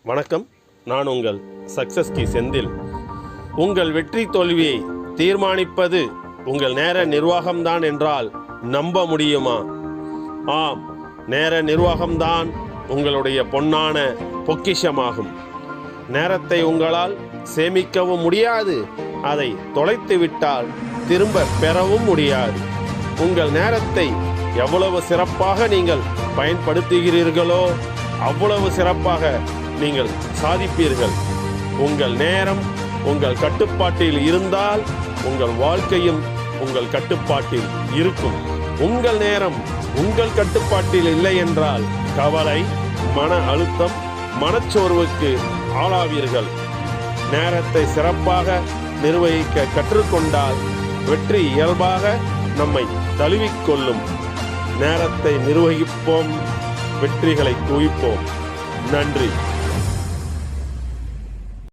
வணக்கம். நான் உங்கள் சக்சஸ் கி செந்தில். உங்கள் வெற்றி தோல்வியை தீர்மானிப்பது உங்கள் நேர நிர்வாகம்தான் என்றால் நம்ப முடியுமா? ஆம், நேர நிர்வாகம்தான் உங்களுடைய பொன்னான பொக்கிஷமாகும். நேரத்தை உங்களால் சேமிக்கவும் முடியாது, அதை தொலைத்து விட்டால் திரும்ப பெறவும் முடியாது. உங்கள் நேரத்தை எவ்வளவு சிறப்பாக நீங்கள் பயன்படுத்துகிறீர்களோ அவ்வளவு சிறப்பாக நீங்கள் சாதிப்பீர்கள். உங்கள் நேரம் உங்கள் கட்டுப்பாட்டில் இருந்தால் உங்கள் வாழ்க்கையும் உங்கள் கட்டுப்பாட்டில் இருக்கும். உங்கள் நேரம் உங்கள் கட்டுப்பாட்டில் இல்லை என்றால் கவலை, மன அழுத்தம், மனச்சோர்வுக்கு ஆளாவீர்கள். நேரத்தை சிறப்பாக நிர்வகிக்க கற்றுக்கொண்டால் வெற்றி இயல்பாக நம்மை தழுவிக்கொள்ளும். நேரத்தை நிர்வகிப்போம், வெற்றிகளை குவிப்போம். நன்றி.